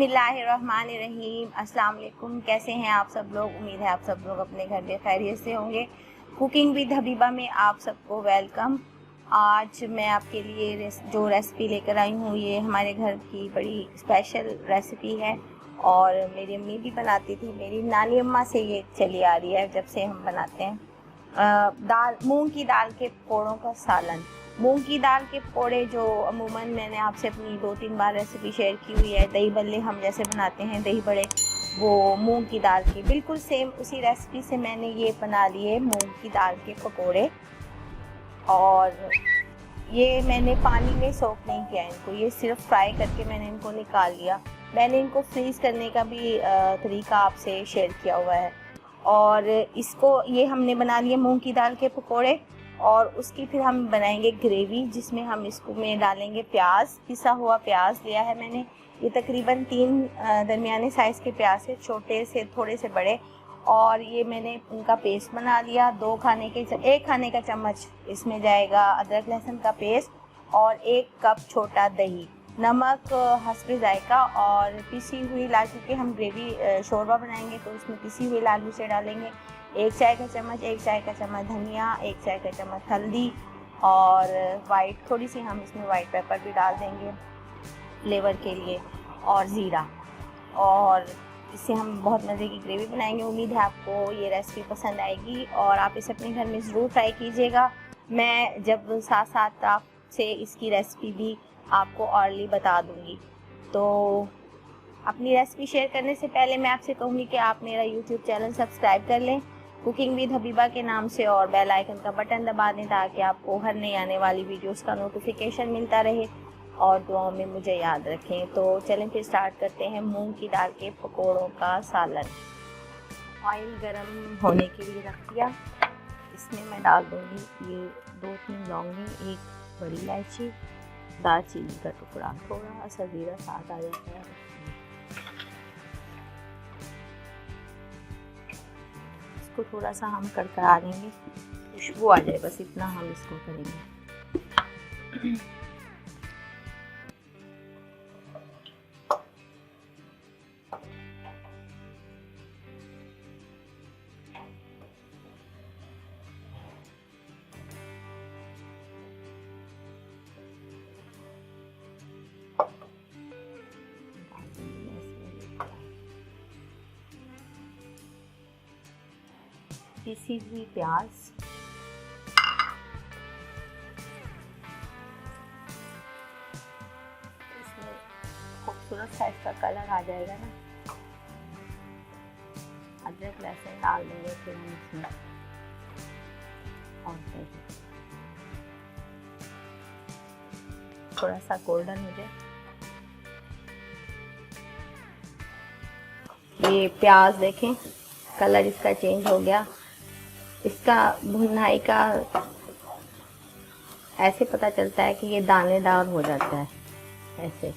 बिस्मिल्लाहिर्रहमानिर्रहीम। अस्सलाम वालेकुम। कैसे हैं आप सब लोग? उम्मीद है आप सब लोग अपने घर में खैरियत से होंगे। कुकिंग विद हबीबा में आप सबको वेलकम। आज मैं आपके लिए जो रेसिपी लेकर आई हूँ, ये हमारे घर की बड़ी स्पेशल रेसिपी है और मेरी अम्मी भी बनाती थी। मेरी नानी अम्मा से ये चली आ रही है जब से हम बनाते हैं। मूंग की दाल के पकौड़ों का सालन। मूंग की दाल के पकौड़े जो अमूमन मैंने आपसे अपनी 2-3 बार रेसिपी शेयर की हुई है। दही बल्ले हम जैसे बनाते हैं, दही बड़े, वो मूंग की दाल की बिल्कुल सेम उसी रेसिपी से मैंने ये बना लिए मूंग की दाल के पकौड़े। और ये मैंने पानी में सोक नहीं किया इनको, ये सिर्फ फ्राई करके मैंने इनको निकाल लिया। मैंने इनको फ्रीज़ करने का भी तरीका आपसे शेयर किया हुआ है। और इसको ये हमने बना लिए मूंग की दाल के पकोड़े, और उसकी फिर हम बनाएंगे ग्रेवी, जिसमें हम इसको में डालेंगे प्याज। पिसा हुआ प्याज लिया है मैंने, ये तकरीबन 3 दरमियाने साइज़ के प्याज है, छोटे से थोड़े से बड़े। और ये मैंने उनका पेस्ट बना लिया। 1 खाने का चम्मच इसमें जाएगा अदरक लहसुन का पेस्ट, और 1 कप छोटा दही, नमक हस्बे जायका, और पिसी हुई लाल, क्योंकि हम ग्रेवी शोरबा बनाएंगे तो उसमें पिसी हुई लाल मिर्च डालेंगे। 1 चाय का चम्मच धनिया, 1 चाय का चम्मच हल्दी, और वाइट थोड़ी सी हम इसमें वाइट पेपर भी डाल देंगे फ्लेवर के लिए, और ज़ीरा। और इससे हम बहुत मज़े की ग्रेवी बनाएंगे। उम्मीद है आपको ये रेसिपी पसंद आएगी और आप इसे अपने घर में ज़रूर ट्राई कीजिएगा। मैं जब साथ साथ आपसे इसकी रेसिपी भी आपको ऑर्ली बता दूंगी। तो अपनी रेसिपी शेयर करने से पहले मैं आपसे कहूँगी कि आप मेरा यूट्यूब चैनल सब्सक्राइब कर लें कुकिंग विद हबीबा के नाम से, और बेल आइकन का बटन दबा दें ताकि आपको हर नई आने वाली वीडियोस का नोटिफिकेशन मिलता रहे, और दुआओं में मुझे याद रखें। तो चलें फिर स्टार्ट करते हैं मूंग की दाल के पकौड़ों का सालन। ऑयल गरम होने के लिए रख दिया। इसमें मैं डाल दूँगी ये 2-3 लौंगे, 1 बड़ी इलायची, दालचीनी का टुकड़ा, थोड़ा सा जीरा साथ आ जाता है। इसको थोड़ा सा हम कड़कड़ा देंगे, खुशबू आ जाए, बस इतना हम इसको करेंगे। पिसी हुई प्याज, इसमें खूबसूरत सा इसका कलर आ जाएगा ना। अदरक लहसुन डाल देंगे फिर हम इसमें, और थोड़ा सा गोल्डन हो जाए। ये प्याज देखें, कलर इसका चेंज हो गया। इसका भुनाई का ऐसे पता चलता है कि ये दानेदार हो जाता है ऐसे,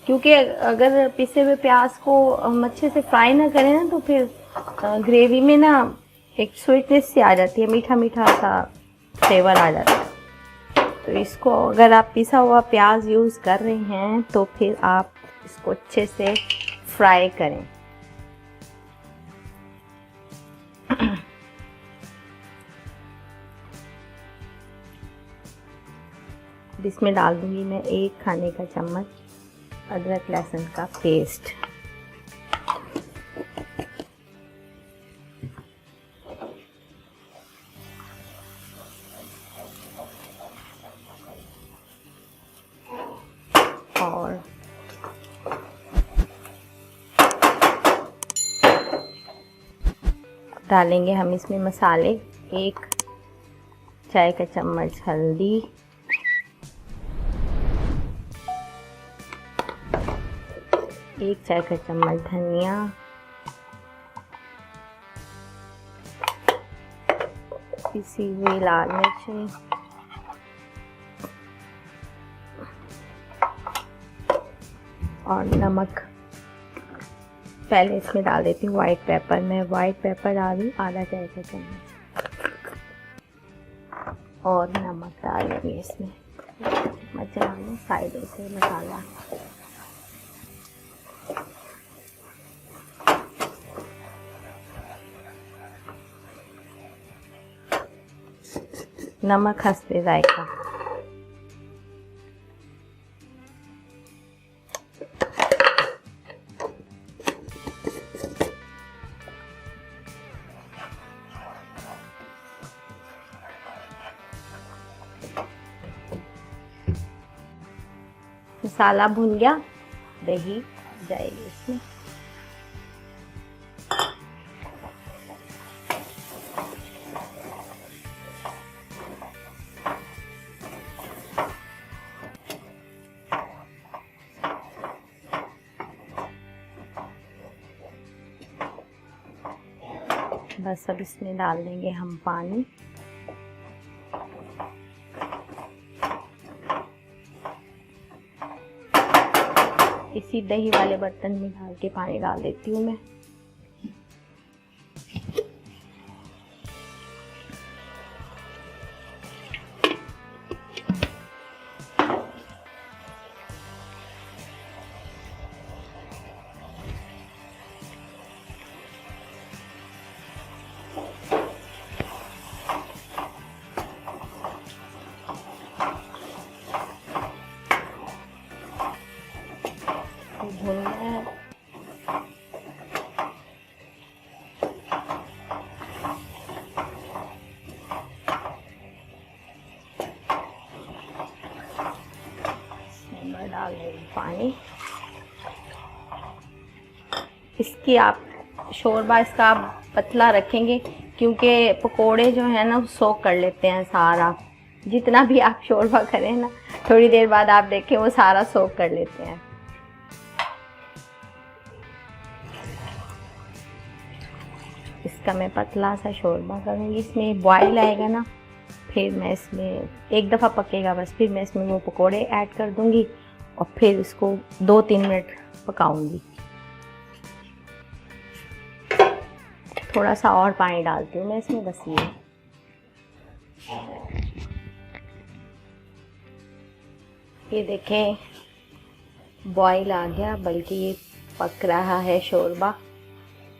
क्योंकि अगर पिसे हुए प्याज को हम अच्छे से फ्राई ना करें ना, तो फिर ग्रेवी में ना एक स्वीटनेस सी आ जाती है, मीठा मीठा सा फ्लेवर आ जाता है। तो इसको अगर आप पिसा हुआ प्याज यूज़ कर रहे हैं तो फिर आप इसको अच्छे से फ्राई करें। इसमें डाल दूंगी मैं 1 खाने का चम्मच अदरक लहसुन का पेस्ट, और डालेंगे हम इसमें मसाले। 1 चाय का चम्मच हल्दी, 1 चाय का चम्मच धनिया, 1 पिसी हुई लाल मिर्च, और नमक। पहले इसमें डाल देती हूँ वाइट पेपर। मैं वाइट पेपर डाल दूँ आधा चाय का चम्मच, और नमक डाल देंगे इसमें। मचा लूँ साइडों से मसाला। नमक हस्बे जायका। मसाला भुन गया, दही जाएगी इसमें। बस अब इसमें डाल देंगे हम पानी। इसी दही वाले बर्तन में डाल के पानी डाल देती हूँ मैं। भून गया है। डाल देंगे पानी। इसकी आप शोरबा इसका आप पतला रखेंगे क्योंकि पकोड़े जो है ना वो सोख कर लेते हैं सारा। जितना भी आप शोरबा करें ना, थोड़ी देर बाद आप देखें वो सारा सोख कर लेते हैं। इसका मैं पतला सा शोरबा करूँगी। इसमें बॉयल आएगा ना, फिर मैं इसमें एक दफ़ा पकेगा बस, फिर मैं इसमें वो पकोड़े ऐड कर दूँगी और फिर इसको 2-3 मिनट पकाऊँगी। थोड़ा सा और पानी डालती हूँ मैं इसमें, बस ये देखें बॉयल आ गया, बल्कि ये पक रहा है शोरबा।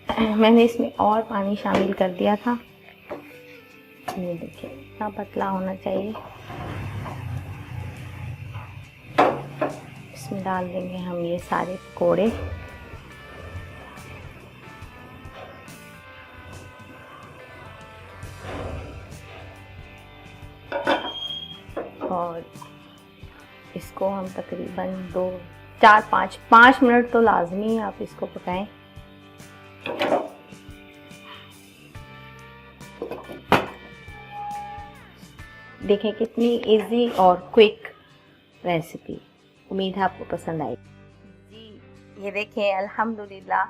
मैंने इसमें और पानी शामिल कर दिया था। ये देखिए इतना पतला होना चाहिए। इसमें डाल देंगे हम ये सारे पकोड़े। और इसको हम तकरीबन 5 मिनट तो लाजमी आप इसको पकाएं। देखें कितनी इजी और क्विक रेसिपी। उम्मीद है आपको पसंद आई जी। ये देखें अल्हम्दुलिल्लाह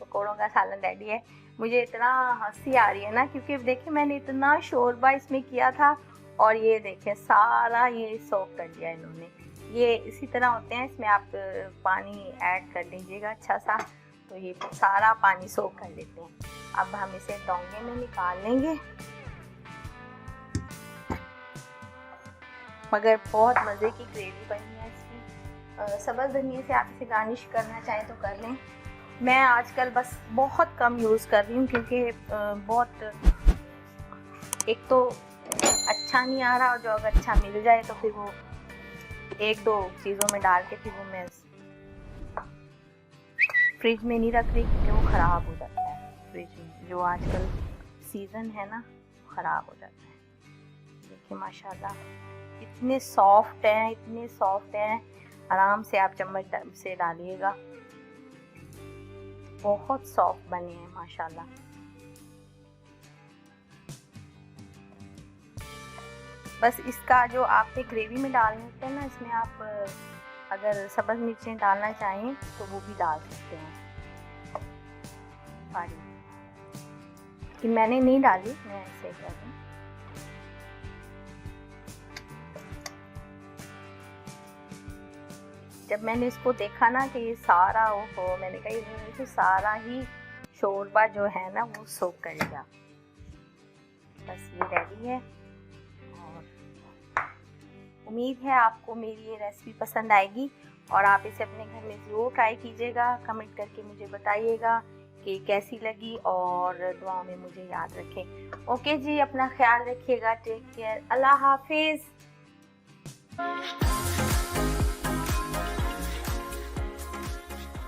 पकौड़ों का सालन रेडी है। मुझे इतना हंसी आ रही है ना, क्योंकि देखिए मैंने इतना शोरबा इसमें किया था और ये देखें सारा ये सोक कर दिया इन्होंने। ये इसी तरह होते हैं, इसमें आप पानी ऐड कर दीजिएगा अच्छा सा, तो ये सारा पानी सोक कर लेते हैं। अब हम इसे डोंगे में निकाल लेंगे। मगर बहुत मज़े की ग्रेवी बनी है इसकी। सब्ज़ धनिया से आप इसे गार्निश करना चाहें तो कर लें। मैं आजकल बस बहुत कम यूज़ कर रही हूँ क्योंकि बहुत एक तो अच्छा नहीं आ रहा, और जो अगर अच्छा मिल जाए तो फिर वो 1-2 चीज़ों में डाल के फिर वो मैं फ्रिज में नहीं रख रही क्योंकि वो ख़राब हो जाता है। फ्रिज में जो आजकल सीज़न है ना, ख़राब हो जाता है। देखिए माशाल्लाह इतने सॉफ्ट हैं, इतने सॉफ्ट हैं। आराम से आप चम्मच से डालिएगा, बहुत सॉफ्ट बने हैं माशाल्लाह। बस इसका जो आपने ग्रेवी में डालने होते हैं ना, इसमें आप अगर सब्ज़ मिर्चें डालना चाहें तो वो भी डाल सकते हैं। कि मैंने नहीं डाली, मैं ऐसे कर रही हूँ। जब मैंने इसको देखा ना कि ये सारा मैंने कहा ये सारा ही शोरबा जो है ना वो सोक करेगा। बस ये रेडी है और उम्मीद है आपको मेरी ये रेसिपी पसंद आएगी और आप इसे अपने घर में ज़रूर ट्राई कीजिएगा। कमेंट करके मुझे बताइएगा कि कैसी लगी और दुआओं में मुझे याद रखें। ओके जी, अपना ख्याल रखिएगा। Take care. अल्लाह हाफिज़।